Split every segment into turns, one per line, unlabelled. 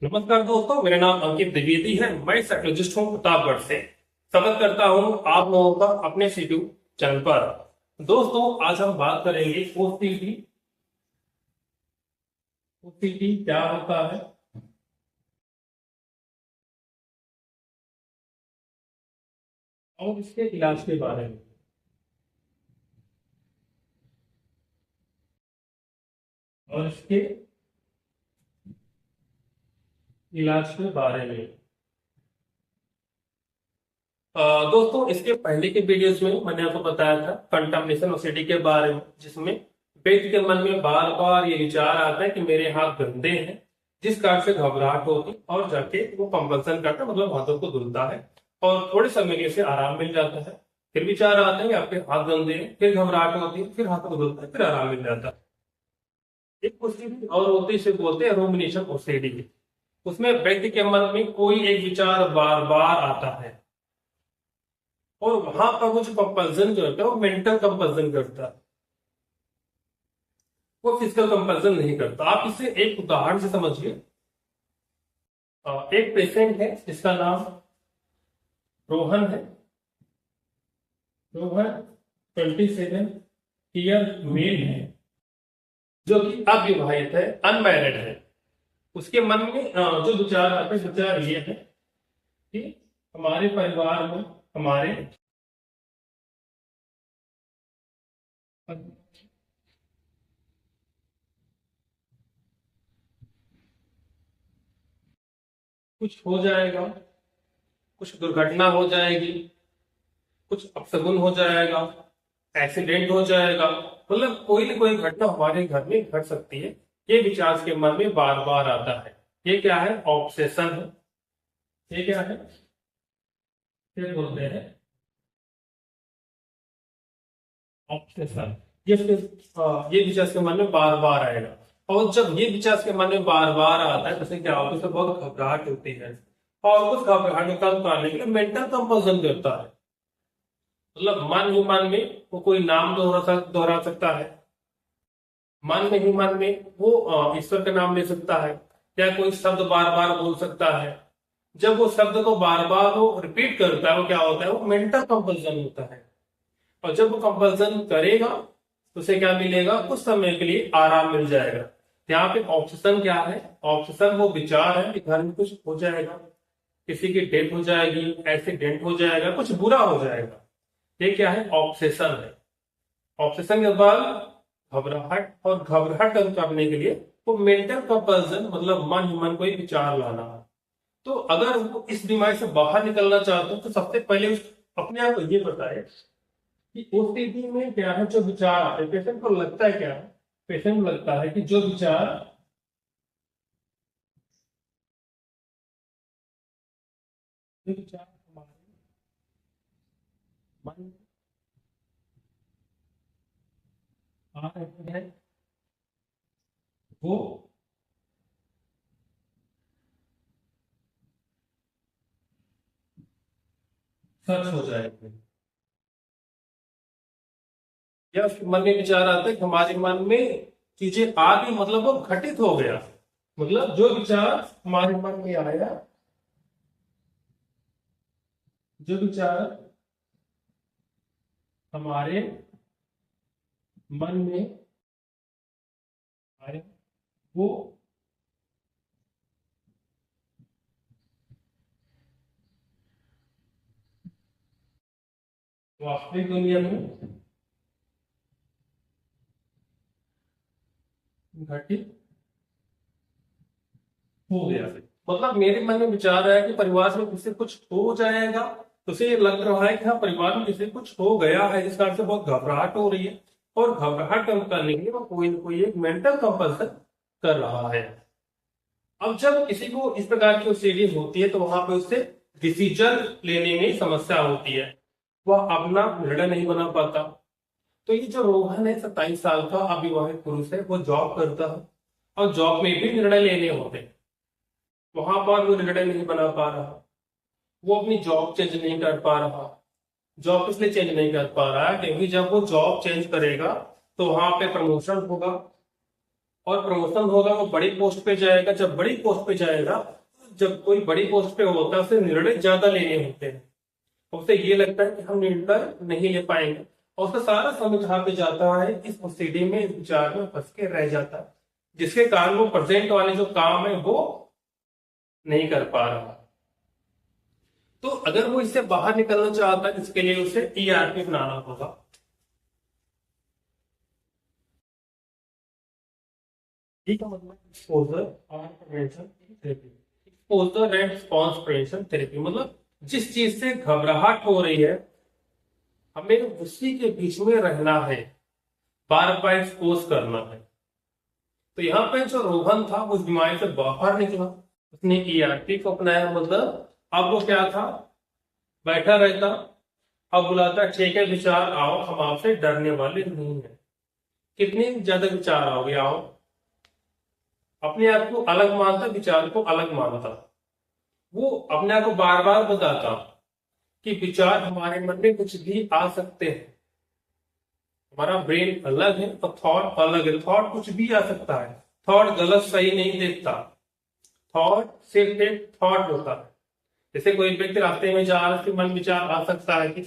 नमस्कार दोस्तों, मेरा नाम अंकित द्विवेदी है। मैं साइकोलॉजिस्ट हूँ प्रतापगढ़ से। स्वागत करता हूँ आप लोगों का अपने यूट्यूब चैनल पर। दोस्तों, आज हम बात करेंगे ओसीडी। ओसीडी क्या होता है और इसके इलाज के बारे में। और इसके इलाज के बारे में दोस्तों, इसके पहले के वीडियोस में मैंने आपको बताया था कंटामिनेशन ओसीडी के बारे में, जिसमें व्यक्ति के मन में बार बार ये विचार आता है कि मेरे हाथ गंदे हैं, जिस कारण से घबराहट होती और जाके वो कंपल्सन करता, मतलब हाथों को धुलता है और थोड़े समय के लिए से आराम मिल जाता है। फिर विचार आते हैं कि आपके हाथ गंदे हैं, फिर घबराहट होती है, फिर हाथों को धुलता है, फिर आराम मिल जाता है। एक ओसीडी और होती है, इसे बोलते हैं रूमिनेशन ओसीडी। उसमें व्यक्ति के मन में कोई एक विचार बार बार आता है और वहां पर वो जो कंपल्सन करता है वो मेंटल कंपल्सन करता है, वो फिजिकल कंपल्सन नहीं करता। आप इसे एक उदाहरण से समझिए। एक पेशेंट है जिसका नाम रोहन है। रोहन 27 ईयर मेल है, जो कि अविवाहित है, अनमैरिड है। उसके मन में जो विचार आते हैं, विचार ये है कि हमारे परिवार में हमारे कुछ हो जाएगा, कुछ दुर्घटना हो जाएगी, कुछ अपशगुन हो जाएगा, एक्सीडेंट हो जाएगा, मतलब कोई ना कोई घटना हमारे घर में घट सकती है। ये विचार के मन में बार बार आता है। ये क्या है? ऑब्सेशन है। ये क्या है? ये बोलते हैं ऑब्सेशन। ये विचार के मन में बार बार आएगा। और जब ये विचार के मन में बार बार आता है, तो क्या होता है? तो बहुत घबराहट होती है और उस घबराहट को कम करने के लिए मेंटल कंपल्सन करता है। मतलब मन ही मन में वो कोई नाम दोहरा सकता है। मन में ही मन में वो ईश्वर का नाम ले सकता है, या कोई शब्द बार बार बोल सकता है। जब वो शब्द को बार बार वो रिपीट करता है, वो क्या होता है? वो मेंटल कंपल्सन होता है। और जब वो कंपल्सन करेगा तो उसे क्या मिलेगा? कुछ समय के लिए आराम मिल जाएगा। यहाँ पे ऑब्सेशन क्या है? ऑब्सेशन वो विचार है कि घर में कुछ हो जाएगा, किसी की डेथ हो जाएगी, एक्सीडेंट हो जाएगा, कुछ बुरा हो जाएगा। ये क्या है? ऑब्सेशन है। ऑब्सेशन के बाद घबराहट, और घबराहट कम करने के लिए वो मेंटल कंपल्सन, मतलब मन ही मन कोई विचार लाना है। तो अगर वो इस बीमारी से बाहर निकलना चाहते हो तो सबसे पहले अपने आप को ये बताए कि ओसीडी में क्या है। जो विचार आते हैं, पेशेंट को लगता है क्या है? पेशेंट को लगता है कि जो विचार हमारे मन में आ रहे हैं, वो सच हो जाएंगे। या फिर मन में विचार आता है कि हमारे मन में चीजें आ गई, मतलब वो घटित हो गया। मतलब जो विचार हमारे मन में आया, जो विचार हमारे मन में आए, वो वास्तविक दुनिया में घटित हो गया। मतलब मेरे मन में विचार आया कि परिवार में किसी कुछ हो जाएगा, तो उसे ये लग रहा है कि हाँ, परिवार में किसी कुछ हो गया है, जिस कारण से बहुत घबराहट हो रही है। और घबराहट कम करने के लिए वो कोई ना कोई एक मेंटल कंपल्सन कर रहा है। अब जब किसी को इस प्रकार की ओसीडी होती है, तो वहां पे उससे डिसीजन लेने में समस्या होती है। वह अपना निर्णय नहीं बना पाता। तो ये जो रोहन है, 27 साल का अविवाहित पुरुष है, वो जॉब करता है और जॉब में भी निर्णय लेने होते हैं। वहां पर वो निर्णय नहीं बना पा रहा। वो अपनी जॉब चेंज नहीं कर पा रहा। जॉब इसलिए चेंज नहीं कर पा रहा है क्योंकि जब वो जॉब चेंज करेगा तो वहां पे प्रमोशन होगा, और प्रमोशन होगा वो बड़ी पोस्ट पे जाएगा। जब बड़ी पोस्ट पे जाएगा, जब कोई बड़ी पोस्ट पे होता है उसे निर्णय ज्यादा लेने होते हैं, उसे ये लगता है कि हम निर्णय नहीं ले पाएंगे, और उसका सारा समय जहाँ पे जाता है इस स्थिति में, इस विचार में फंस के रह जाता है, जिसके कारण वो प्रेजेंट वाले जो काम है वो नहीं कर पा रहा। तो अगर वो इससे बाहर निकलना चाहता है, इसके लिए उसे ईआरपी बनाना होगा। ठीक है, मतलब एक्सपोजर और prevention therapy. Exposure and response prevention therapy मतलब जिस चीज से घबराहट हो रही है, हमें उसी के बीच में रहना है, बार बार एक्सपोज करना है। तो यहाँ पे जो रोहन था वो उस बीमारी से बाहर निकला, उसने ईआरपी को अपनाया। मतलब अब वो क्या था, बैठा रहता, अब बुलाता, ठीक है विचार आओ, हम आपसे डरने वाले नहीं है। कितने ज्यादा विचार आओगे, आओ। अपने आप को अलग मानता, विचार को अलग मानता। वो अपने आप को बार बार बताता कि विचार हमारे मन में कुछ भी आ सकते हैं, हमारा ब्रेन अलग है और थॉट अलग है। थॉट कुछ भी आ सकता है, थॉट गलत सही नहीं देखता, थॉट सिर्फ एक थॉट होता है। जैसे कोई व्यक्ति रास्ते में जा रहा है, मन विचार आ सकता है कि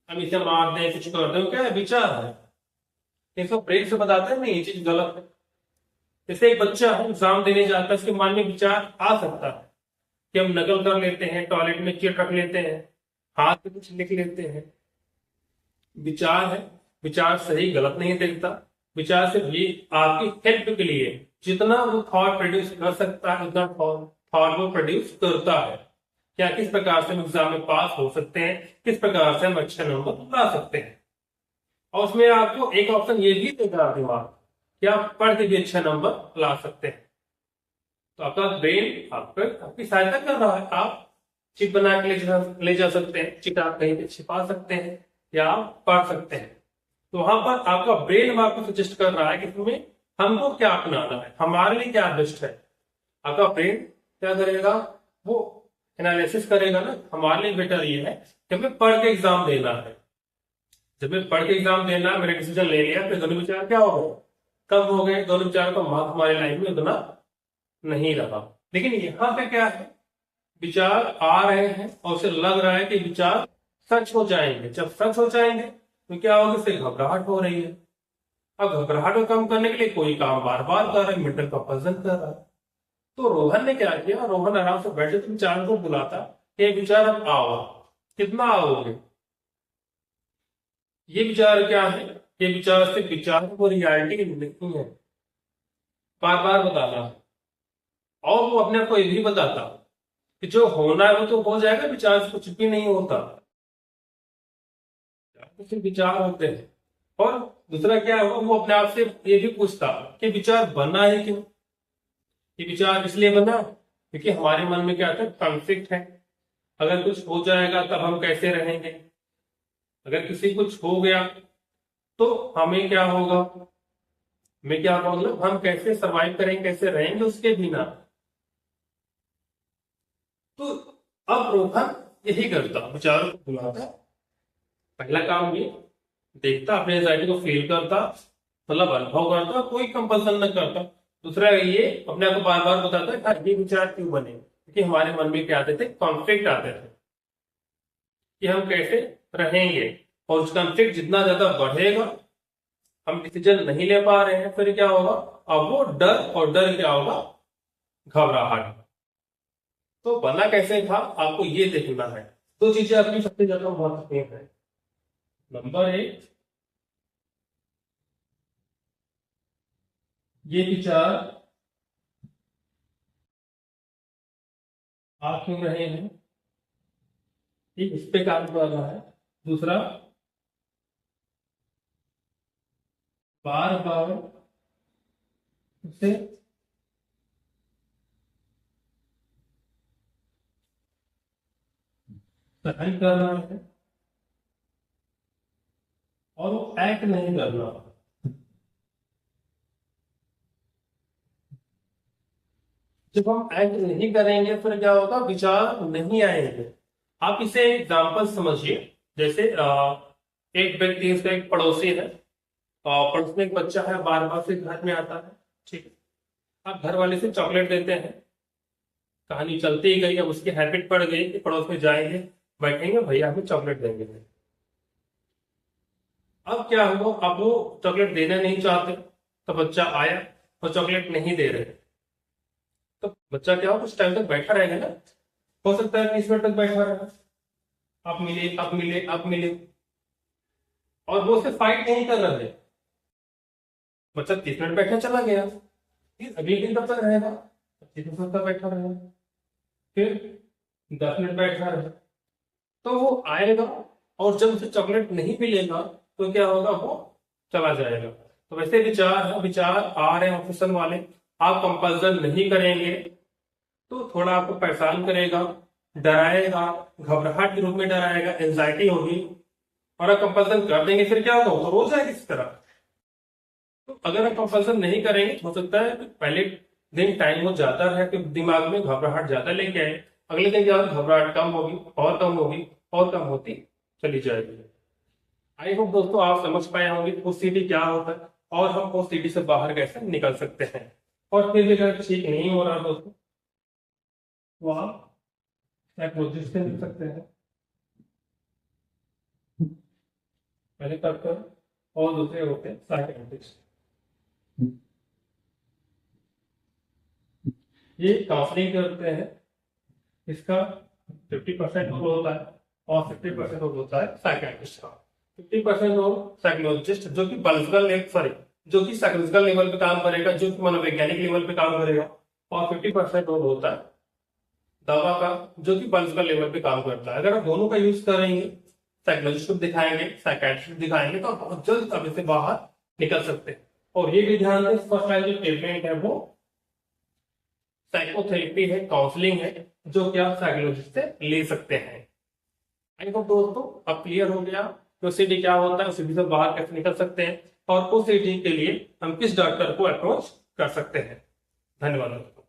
हम इसे मार दें, कुछ कर दें, क्या है, विचार है। इसको ब्रेन से बताते हैं नहीं ये चीज गलत है। जैसे एक बच्चा है एग्जाम देने जाता है, उसके मन में विचार आ सकता है कि हम नकल कर लेते हैं, टॉयलेट में चिट रख लेते हैं, हाथ पे कुछ लिख लेते हैं। विचार है, विचार सही गलत नहीं देखता। विचार सिर्फ ये आपकी हेल्प के लिए, जितना वो थॉट प्रोड्यूस कर सकता है उतना थॉट वो प्रोड्यूस करता है। क्या किस प्रकार से हम एग्जाम में पास हो सकते हैं, किस प्रकार से हम अच्छे नंबर ला सकते हैं। और उसमें आपको एक ऑप्शन ये भी देगा दिमाग कि आप पढ़ के भी अच्छे नंबर ला सकते हैं। तो आपका ब्रेन आपकी सहायता कर रहा है। आप चिट बना के ले जा सकते हैं, चिट आप कहीं पे छिपा सकते हैं या आप पढ़ सकते हैं। तो वहां पर आपका ब्रेन आपको सजेस्ट कर रहा है कि तुम्हें हमको क्या अपनाना है, हमारे लिए क्या बेस्ट है। आपका ब्रेन क्या करेगा, वो एनालिसिस करेगा ना, हमारे लिए बेटर ये है कि हमें पढ़ के एग्जाम देना है। जब मैं पढ़ के एग्जाम देना, मैंने डिसीजन ले लिया, फिर दोनों विचार क्या हो गए, कम हो गए। दोनों विचार का मार्क हमारे लाइफ में उतना नहीं रहा। लेकिन यहाँ पे क्या है, विचार आ रहे हैं और उसे लग रहा है कि विचार सच हो जाएंगे। जब सच हो जाएंगे तो क्या होगा, उससे घबराहट हो रही है। अब घबराहट को कम करने के लिए कोई काम बार बार कर रहा है, मेंटल कंपल्सन कर रहा है। तो रोहन ने क्या किया, रोहन आराम से बैठे तो विचार को बुलाता, ये विचार अब आओ। कितना आओगे, ये विचार क्या है, ये विचार से विचार को रियलिटी नहीं है, बार बार बताना। और वो अपने आप को ये भी बताता कि जो होना है वो तो हो जाएगा, विचार से कुछ भी नहीं होता, सिर्फ विचार होते हैं। और दूसरा क्या होगा, वो अपने आप से ये भी पूछता कि विचार बना है क्यों। ये विचार इसलिए बना क्योंकि हमारे मन में क्या था, कॉन्फ्लिक्ट है। अगर कुछ हो जाएगा तब हम कैसे रहेंगे, अगर किसी कुछ हो गया तो हमें क्या होगा, हमें क्या होगा, मतलब हम कैसे सरवाइव करेंगे, कैसे रहेंगे उसके बिना। तो अब रोहन यही करता, विचारों को बुलाता। पहला काम ये, देखता, अपने एंजाइटी को फील करता, मतलब अनुभव करता, कोई कंपल्सन न करता। दूसरा ये, अपने आप को बार बार बताता ये विचार क्यों बने, क्योंकि हमारे मन में क्या आते थे, कॉन्फ्लिक्ट आते थे कि हम कैसे रहेंगे। और उस कॉन्फ्लिक्ट जितना ज्यादा बढ़ेगा, हम डिसीजन नहीं ले पा रहे हैं, फिर क्या होगा, अब वो डर, और डर क्या होगा, घबराहट। तो बना कैसे था आपको ये देखना है। दो चीजें आपकी सबसे ज्यादा महत्वपूर्ण है। नंबर एक, ये विचार आ क्यों रहे हैं, ठीक, इस पे काम कर रहा है। दूसरा, बार बार उसे सहन करना है और वो एक्ट नहीं करना। जब हम एक्ट नहीं करेंगे फिर क्या होगा, विचार नहीं आएंगे। आप इसे एग्जाम्पल समझिए। जैसे एक व्यक्ति, इसका एक पड़ोसी है, और पड़ोस में एक बच्चा है, बार बार से घर में आता है, ठीक है। आप घर वाले से चॉकलेट देते हैं, कहानी चलती ही गई, अब उसकी हैबिट पड़ गई कि पड़ोस में जाएंगे, बैठेंगे, भैया हमें चॉकलेट देंगे। अब क्या हुआ, अब वो चॉकलेट देना नहीं चाहते, तो बच्चा आया और चॉकलेट नहीं दे रहे, तो बच्चा क्या हो, कुछ टाइम तक बैठा रहेगा ना, हो सकता है 20 मिनट तक बैठा रहे, अब मिले अब मिले अब मिले, और वो उससे फाइट नहीं कर रहे, बच्चा 30 मिनट बैठा चला गया, फिर अगले दिन कब तक रहेगा, 25 मिनट तक बैठा रहेगा, फिर 10 मिनट बैठा रहे, तो वो आएगा, और जब उसे चॉकलेट नहीं मिलेगा तो क्या होगा, वो चला जाएगा। तो वैसे विचार है, विचार आ रहे हैं ऑफिसर वाले, आप कंपल्सन नहीं करेंगे तो थोड़ा आपको परेशान करेगा, डराएगा, घबराहट के रूप में डराएगा, एंजाइटी होगी, और आप कंपल्सन कर देंगे फिर क्या होगा, तो रोज जाएगी इस तरह। तो अगर आप कंपल्सन नहीं करेंगे तो हो सकता है कि पहले दिन टाइम हो जाता है कि दिमाग में घबराहट ज्यादा लेके आए, अगले दिन क्या होगा, घबराहट कम होगी और कम होगी और कम होती चली जाएगी। आई होप दोस्तों आप समझ पाए होंगे ओसीडी क्या होता है और हम ओसीडी से बाहर कैसे निकल सकते हैं। और फिर भी अगर ठीक नहीं हो रहा दोस्तों तो आप साइकोलॉजिस्ट से मिल सकते हैं, पहले डॉक्टर और दूसरे होते हैं साइकियाट्रिस्ट। ये काउंसलिंग करते हैं, इसका 50% रोल होता है और 50% रोल होता है साइकियाट्रिस्ट का। 50% रोल साइकोलॉजिस्ट जो कि जो कि साइकोलॉजिकल लेवल पे काम करेगा, जो कि मनोवैज्ञानिक लेवल पे काम करेगा, और 50% रोल होता है दवा का, जो कि बायोलॉजिकल लेवल पे काम करता है। अगर आप दोनों का यूज करेंगे, साइकोलॉजिस्ट को दिखाएंगे, साइकियाट्रिस्ट दिखाएंगे, तो आप बहुत जल्द अब से बाहर निकल सकते हैं। और ये भी ध्यान दें, फर्स्ट लाइन जो ट्रीटमेंट है वो साइकोथेरेपी है, काउंसलिंग है, जो कि आप साइकोलॉजिस्ट से ले सकते हैं। आई होप दोस्तों अब क्लियर हो गया ओसीडी क्या होता है, ओसीडी से बाहर कैसे निकल सकते हैं, और ओसीडी के लिए हम किस डॉक्टर को अप्रोच कर सकते हैं। धन्यवाद दोस्तों।